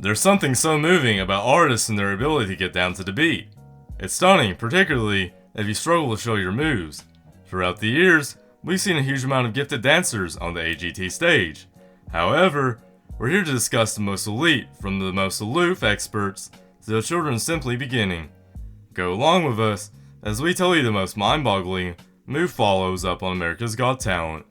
There's something so moving about artists and their ability to get down to the beat. It's stunning, particularly if you struggle to show your moves. Throughout the years, we've seen a huge amount of gifted dancers on the AGT stage. However, we're here to discuss the most elite from the most aloof experts to the children simply beginning. Go along with us as we tell you the most mind-boggling move follows up on America's Got Talent.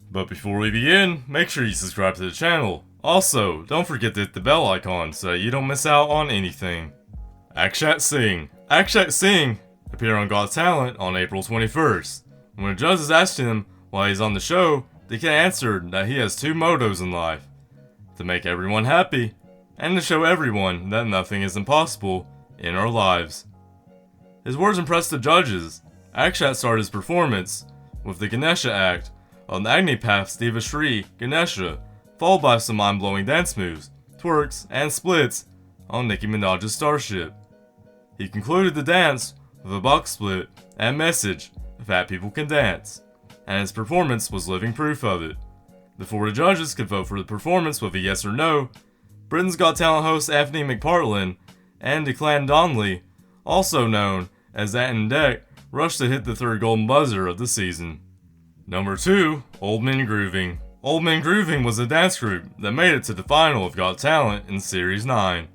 But before we begin, make sure you subscribe to the channel. Also, don't forget to hit the bell icon so that you don't miss out on anything. Akshat Sing. Akshat Sing appeared on Got Talent on April 21st. When the judges asked him why he's on the show, the kid answered that he has two mottos in life: to make everyone happy, and to show everyone that nothing is impossible in our lives. His words impressed the judges. Akshat started his performance with the Ganesha act on the Agnipath's Diva Shri Ganesha, followed by some mind-blowing dance moves, twerks, and splits on Nicki Minaj's Starship. He concluded the dance with a box split and message: fat people can dance, and his performance was living proof of it. Before the judges could vote for the performance with a yes or no, Britain's Got Talent host Anthony McPartlin and Declan Donnelly, also known as That and Deck, rushed to hit the third golden buzzer of the season. Number 2, Old Men Grooving. Old Men Grooving was a dance group that made it to the final of Got Talent in Series 9.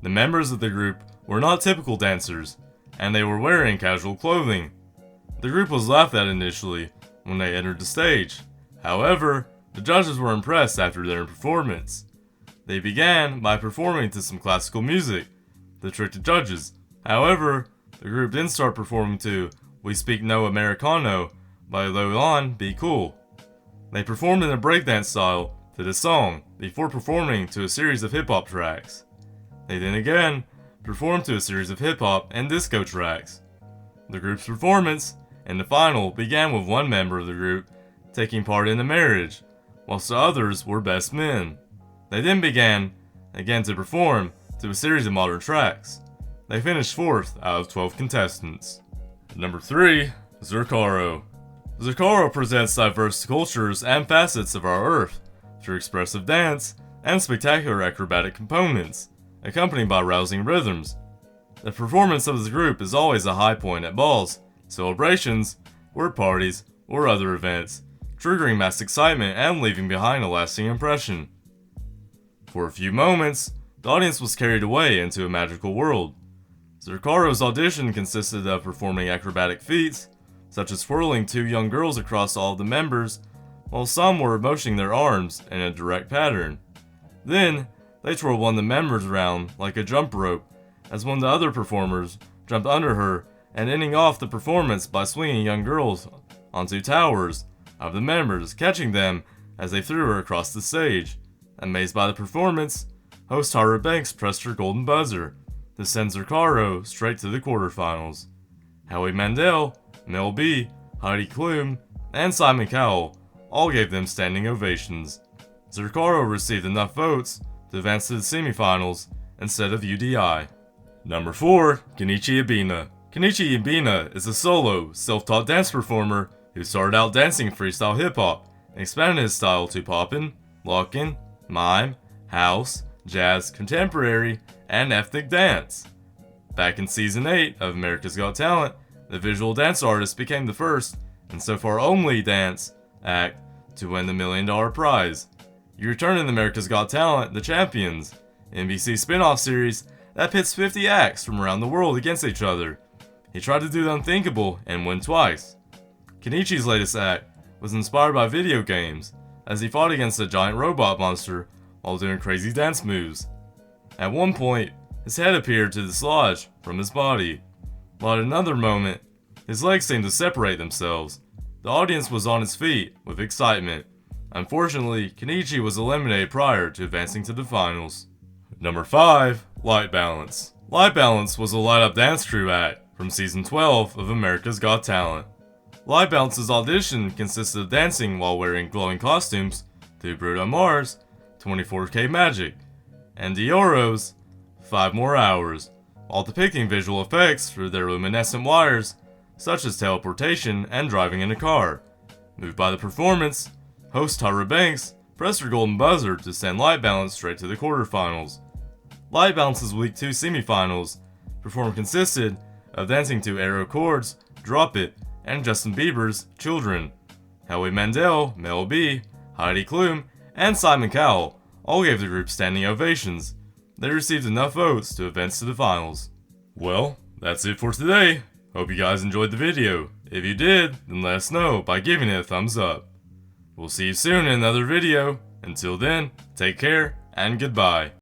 The members of the group were not typical dancers, and they were wearing casual clothing. The group was laughed at initially when they entered the stage. However, the judges were impressed after their performance. They began by performing to some classical music to trick the judges. However, the group then started performing to We Speak No Americano by Lolan Be Cool. They performed in a breakdance style to the song before performing to a series of hip-hop tracks. They then again performed to a series of hip-hop and disco tracks. The group's performance in the final began with one member of the group taking part in a marriage, whilst the others were best men. They then began again to perform to a series of modern tracks. They finished 4th out of 12 contestants. Number 3, Zurkaro. Zurkaro presents diverse cultures and facets of our Earth through expressive dance and spectacular acrobatic components, accompanied by rousing rhythms. The performance of this group is always a high point at balls, celebrations, work parties, or other events, triggering mass excitement and leaving behind a lasting impression. For a few moments, the audience was carried away into a magical world. Zurkaro's audition consisted of performing acrobatic feats, such as twirling 2 young girls across all of the members, while some were motioning their arms in a direct pattern. Then, they twirled one of the members around like a jump rope, as one of the other performers jumped under her and ending off the performance by swinging young girls onto towers of the members, catching them as they threw her across the stage. Amazed by the performance, host Tara Banks pressed her golden buzzer to send Zurkaro straight to the quarterfinals. Howie Mandel, Mel B, Heidi Klum, and Simon Cowell all gave them standing ovations. Zurkaro received enough votes to advance to the semifinals instead of UDI. Number 4, Kenichi Ebina. Kenichi Ebina is a solo, self-taught dance performer who started out dancing freestyle hip-hop and expanded his style to poppin', lockin', mime, house, jazz, contemporary, and ethnic dance. Back in Season 8 of America's Got Talent, the visual dance artist became the first, and so far only, dance act to win the $1 million prize. He returned in America's Got Talent, The Champions, NBC spin-off series that pits 50 acts from around the world against each other. He tried to do the unthinkable and win twice. Kenichi's latest act was inspired by video games, as he fought against a giant robot monster while doing crazy dance moves. At one point, his head appeared to dislodge from his body, while at another moment, his legs seemed to separate themselves. The audience was on its feet with excitement. Unfortunately, Kenichi was eliminated prior to advancing to the finals. Number 5, Light Balance. Light Balance was a light-up dance crew act from Season 12 of America's Got Talent. Light Balance's audition consisted of dancing while wearing glowing costumes to Bruno Mars' 24K Magic, and Dioro's 5 More Hours, while depicting visual effects through their luminescent wires, such as teleportation and driving in a car. Moved by the performance, host Tyra Banks pressed her golden buzzer to send Light Balance straight to the quarterfinals. Light Bounce's Week 2 semifinals performance consisted of dancing to Arrow Chords, Drop It, and Justin Bieber's Children. Howie Mandel, Mel B, Heidi Klum, and Simon Cowell all gave the group standing ovations. They received enough votes to advance to the finals. Well, that's it for today. Hope you guys enjoyed the video. If you did, then let us know by giving it a thumbs up. We'll see you soon in another video. Until then, take care and goodbye.